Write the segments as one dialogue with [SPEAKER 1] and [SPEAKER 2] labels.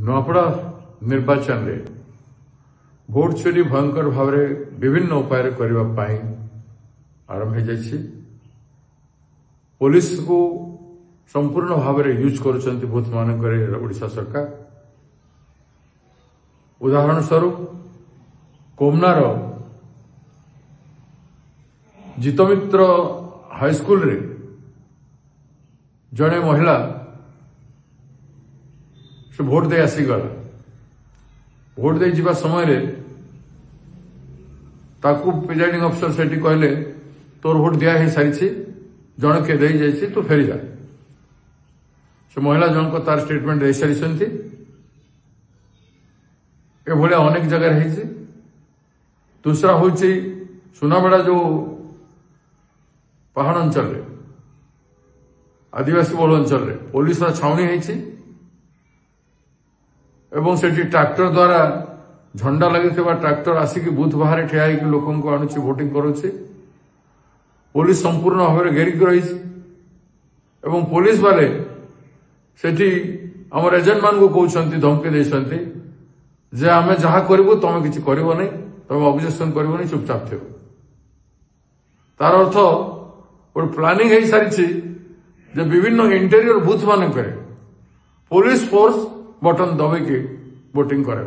[SPEAKER 1] नुआपड़ा निर्वाचन रे भोट चोरी भयंकर भाव विभिन्न उपाय करने आरंभ हो जाए। पुलिस को संपूर्ण भाव यूज कर बूथ मानक ओडिशा सरकार। उदाहरण स्वरूप कोमनार जितमित्र हाईस्कूल रे जड़े महिला से भोट दे आसीगला। भोट दे जीवा समय रे ताकू प्रिजाइडिंग अफसर सेठी कहले तोर भोट दिया है सारी जन के दे जाइए तू फेरी जा। से महिला जन को तार स्टेटमेंट दे सारी एभलिया अनेक जगह है। दूसरा हूँ सुनाबेड़ा जो पहाड़ अंचल रे आदिवासी बहुल अंचल रे पुलिस छाउनी है एवं सेठी ट्रैक्टर द्वारा झंडा लगी ट्रैक्टर आसिक बूथ बाहर ठिया लोक आणुची वोटिंग करुचे। पुलिस संपूर्ण भाव में घेरिक रही एवं पुलिस वाले सेठी आम एजेंट मान को कहते धमकी देते जे आमे जहा करू तुम किसी कर तुम ऑब्जेक्शन कर चुपचाप थे। तार अर्थ गोटे प्लानिंग हो सारी विभिन्न इंटेरियर बूथ मान पुलिस फोर्स बटन दबाई वोटिंग कर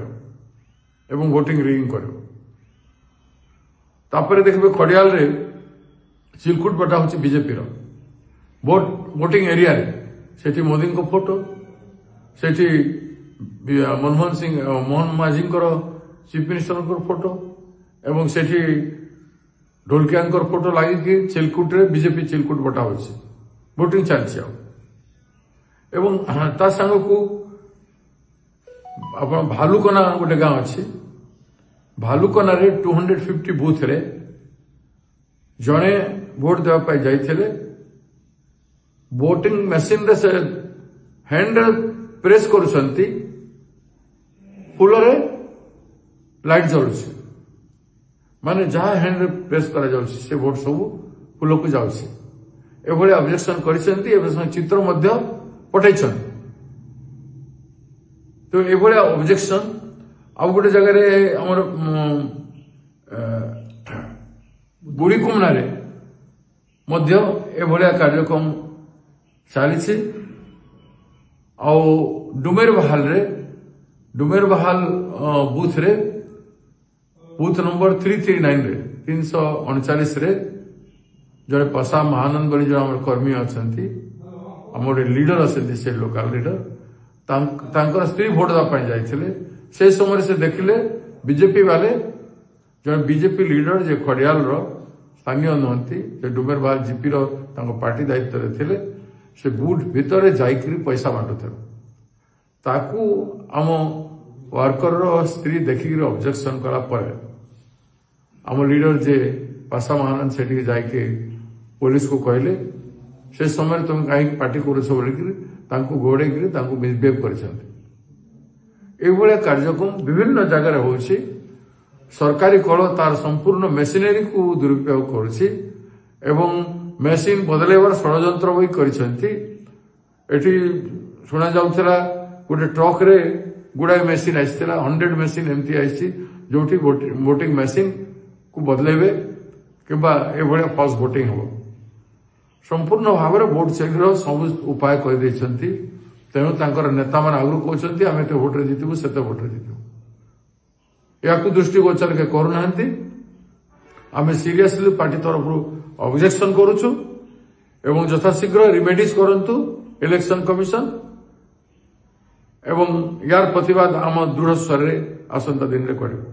[SPEAKER 1] वोटिंग रिंग कर। देखिए खड़ियाल रे चिलकुट बटा हूँ बीजेपी वोटिंग एरिया सेठी मोदी को फोटो सेठी मनमोहन सिंह मोहन माझी चीफ मिनिस्टर फोटो एवं सेठी ढोलकिया फोटो लगी चिलकुट रे बीजेपी चिलकुट बटा हो वोटिंग चलती एवं ता संग को आप भालुकना गोटे गांव अच्छी भालुकना रे 250 बूथ रे जड़े भोट देवाई जाइए वोटिंग मशीन रे से हैंड प्रेस करुछंती फूल रे लाइट जलुଛି माने जहाँ हैंड प्रेस करा जाउछि से वोट सब फूल को जाउछि। एभली ऑब्जेक्शन करिसेंती एवं चित्र मध्य पठाइछंती। तो एभली ऑब्जेक्शन आ गोटे जगह हमर गुड़ी कुमना रे मध्य एभलिया कार्यक्रम चली डुमेर बहाल बूथ रे बूथ नंबर 339 रे 339 रे जड़े पसा महानंद बनी जो आम कर्मी अच्छा आम गोटे लीडर अच्छे से लोकल लीडर स्त्री भोट देवाई जाते से समय से देखिले बीजेपी वाले जड़े बीजेपी लीडर जे खड़ियाल स्थानीय नुहति डुमेर बहाल जीपी पार्टी दायित्व थे से बूथ भितर जाकर पैसा बांटुथे ताकू आम वर्कर स्त्री देखिक ऑब्जेक्शन कला आम लीडर जे पासा महानंद से जाके पुलिस को कहले से समय तुम कहीं पार्टी कर घोड़े मिसबिहेव कर कार्यक्रम विभिन्न जगह हो सरकारी कल तार संपूर्ण मेसिनरी को दुरुपयोग कर मेसीन बदलैबार षड्यंत्र भी करी शुणा जाऊला गोटे ट्रक रे गुड़ाए मेसीन आसाला 100 मेसीन एमती आई जो वोटिंग मेसीन को बदलेबे किंबा एभलिया फॉल्स वोटिंग हो संपूर्ण भाव में वोट चोरी सब उपाय कर तेणु नेता मान आगु कहते आम एत भोटे जितबू से भोटे जितबू या दृष्टिगोचर के करूना आम सीरियसली पार्टी तरफ ऑब्जेक्शन करुचु एवं यथाशीघ्र रिमेडीज करंतु इलेक्शन कमिशन एवं यार प्रतिवाद आम दृढ़ स्वर आसंता दिन में करूँ।